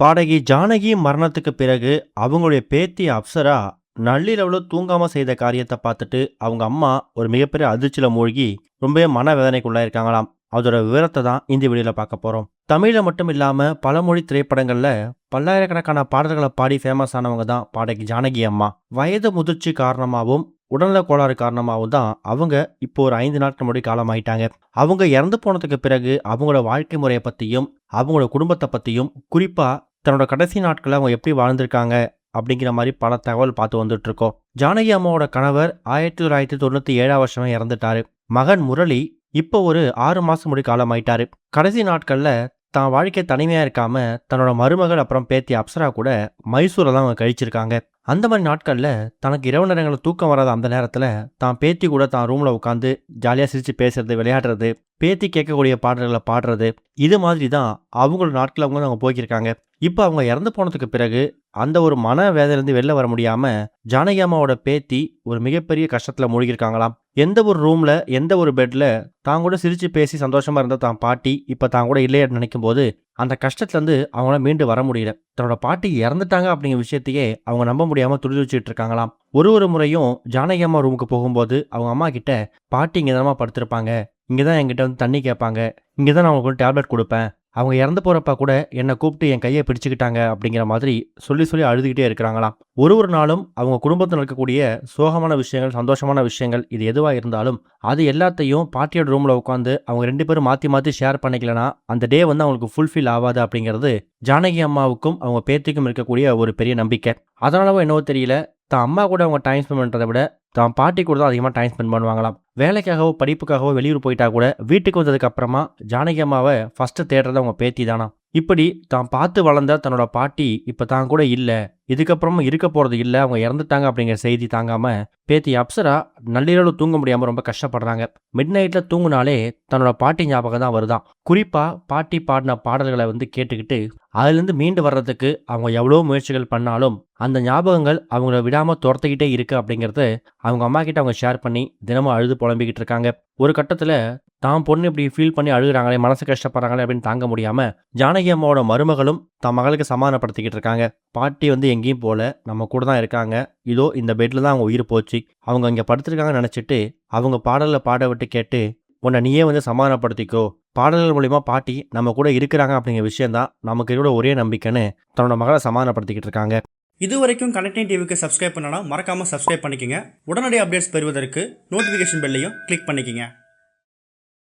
பாடகி ஜானகி மரணத்துக்கு பிறகு அவங்களுடைய பேத்தி அப்சரா நள்ளிரவுல தூங்காம செய்த காரியத்தை பார்த்துட்டு அவங்க அம்மா ஒரு மிகப்பெரிய அதிர்ச்சியில மூழ்கி ரொம்ப மனவேதனைக்குள்ளாயிருக்காங்களாம். அதோட விவரத்தை தான் இந்த வீடியோல பார்க்க போறோம். தமிழ்ல மட்டும் இல்லாம பல மொழி திரைப்படங்கள்ல பல்லாயிரக்கணக்கான பாடல்களை பாடி ஃபேமஸ் ஆனவங்க தான் பாடகி ஜானகி அம்மா. வயது முதிர்ச்சி காரணமாகவும் உடல்நல கோளாறு காரணமாகவும் தான் அவங்க இப்போ ஒரு 5 நாட்கள் முன்னாடி காலமாயிட்டாங்க. அவங்க இறந்து போனதுக்கு பிறகு அவங்களோட வாழ்க்கை முறையை பத்தியும் அவங்களோட குடும்பத்தை பத்தியும் குறிப்பா தன்னோட கடைசி நாட்களை அவங்க எப்படி வாழ்ந்திருக்காங்க அப்படிங்கிற மாதிரி பல தகவல் பார்த்து வந்துட்டு இருக்கோம். ஜானகி அம்மாவோட கணவர் 1997 வருஷமே இறந்துட்டாரு. மகன் முரளி இப்போ ஒரு 6 மாசம் முடி காலமாயிட்டாரு. கடைசி நாட்கள்ல தான் வாழ்க்கை தனிமையா இருக்காம தன்னோட மருமகள் அப்புறம் பேத்தி அப்சரா கூட மைசூரை தான் அவங்க கழிச்சிருக்காங்க. அந்த மாதிரி நாட்கள்ல தனக்கு இரவு நேரங்களில் தூக்கம் வராத அந்த நேரத்துல தான் பேத்தி கூட தான் ரூம்ல உட்காந்து ஜாலியா சிரிச்சு பேசுறது, விளையாடுறது, பேத்தி கேட்கக்கூடிய பாடல்களை பாடுறது, இது மாதிரி தான் அவங்களோட நாட்கள் அவங்க போய்க்கிருக்காங்க. இப்போ அவங்க இறந்து போனதுக்கு பிறகு அந்த ஒரு மன வேதனையிலிருந்து வெளில வர முடியாம ஜானகி அம்மாவோட பேத்தி ஒரு மிகப்பெரிய கஷ்டத்துல மூழ்கிருக்காங்களாம். எந்த ஒரு ரூம்ல எந்த ஒரு பெட்ல தான் கூட சிரிச்சு பேசி சந்தோஷமா இருந்த தான் பாட்டி இப்ப தான் கூட இல்லையா நினைக்கும் போது அந்த கஷ்டத்துல இருந்து அவங்கள மீண்டு வர முடியல. தன்னோட பாட்டி இறந்துட்டாங்க அப்படிங்கிற விஷயத்தையே அவங்க நம்ப முடியாம துடிதுடிச்சிட்டு இருக்காங்களாம். ஒரு முறையும் ஜானகி அம்மா ரூமுக்கு போகும்போது அவங்க அம்மா கிட்ட பாட்டி இங்கதான் படுத்திருப்பாங்க, இங்கதான் என்கிட்ட வந்து தண்ணி கேட்பாங்க, இங்கதான் நான் அவங்களுக்கு டேப்லெட் கொடுப்பேன், அவங்க இறந்து போறப்ப கூட என்னை கூப்பிட்டு என் கையை பிடிச்சுக்கிட்டாங்க அப்படிங்கிற மாதிரி சொல்லி சொல்லி அழுதுகிட்டே இருக்கிறாங்களாம். ஒரு நாளும் அவங்க குடும்பத்தில் இருக்கக்கூடிய சோகமான விஷயங்கள், சந்தோஷமான விஷயங்கள், இது எதுவாக இருந்தாலும் அது எல்லாத்தையும் பாட்டியோட ரூமில் உட்காந்து அவங்க 2 பேரும் மாற்றி மாற்றி ஷேர் பண்ணிக்கலனா அந்த டே வந்து அவங்களுக்கு ஃபுல்ஃபில் ஆகாது அப்படிங்கிறது ஜானகி அம்மாவுக்கும் அவங்க பேத்திக்கும் இருக்கக்கூடிய ஒரு பெரிய நம்பிக்கை. அதனாலவோ என்னவோ தெரியல, தான் அம்மா கூட அவங்க டைம் ஸ்பெண்ட் பண்ணுறதை விட தான் பாட்டி கூட தான் அதிகமாக டைம் ஸ்பெண்ட் பண்ணுவாங்களாம். வேலைக்காகவோ படிப்புக்காகவோ வெளியூர் போயிட்டா கூட வீட்டுக்கு வந்ததுக்கு அப்புறமா ஜானகி அம்மாவை ஃபர்ஸ்ட் தேடுறது அவங்க பேத்தி தானா. இப்படி தான் பார்த்து வளர்ந்த தன்னோட பாட்டி இப்போ தான் கூட இல்லை, இதுக்கப்புறமும் இருக்க போகிறது இல்லை, அவங்க இறந்துட்டாங்க அப்படிங்கிற செய்தி தாங்காம பேத்தி அப்சரா நள்ளிரவு தூங்க முடியாமல் ரொம்ப கஷ்டப்படுறாங்க. மிட் நைட்டில் தூங்குனாலே தன்னோட பாட்டி ஞாபகம் தான் வருதான். குறிப்பாக பாட்டி பாடின பாடல்களை வந்து கேட்டுக்கிட்டு அதுலேருந்து மீண்டு வர்றதுக்கு அவங்க எவ்வளோ முயற்சிகள் பண்ணாலும் அந்த ஞாபகங்கள் அவங்கள விடாமல் துரத்துக்கிட்டே இருக்கு அப்படிங்கிறது அவங்க அம்மா கிட்ட அவங்க ஷேர் பண்ணி தினமும் அழுது புலம்பிக்கிட்டு இருக்காங்க. ஒரு கட்டத்தில் தான் பொண்ணு இப்படி ஃபீல் பண்ணி அழுகுறாங்களே, மனசு கஷ்டப்படுறாங்களே அப்படின்னு தாங்க முடியாம ஜானகி அம்மாவோட மருமகளும் தன் மகளுக்கு சமாதானப்படுத்திக்கிட்டு இருக்காங்க. பாட்டி வந்து எங்கேயும் போல, நம்ம கூட தான் இருக்காங்க, இதோ இந்த பெட்ல தான் அவங்க உயிர் போச்சு, அவங்க இங்கே படுத்திருக்காங்கன்னு நினச்சிட்டு அவங்க பாடலில் பாட விட்டு கேட்டு உன்னை நீயே வந்து சமாதானப்படுத்திக்கோ, பாடல்கள் மூலிமா பாட்டி நம்ம கூட இருக்கிறாங்க அப்படிங்கிற விஷயம்தான் நமக்கு இதோட ஒரே நம்பிக்கைன்னு தன்னோட மகளை சமாதானப்படுத்திக்கிட்டு இருக்காங்க. இது வரைக்கும் கனெக்டிங் டிவிக்கு சப்ஸ்கிரைப் பண்ணனா மறக்காம சப்ஸ்கிரைப் பண்ணிக்கங்க. உடனடி அப்டேட்ஸ் பெறுவதற்கு நோட்டிஃபிகேஷன் பெல்லையும் கிளிக் பண்ணிக்கங்க.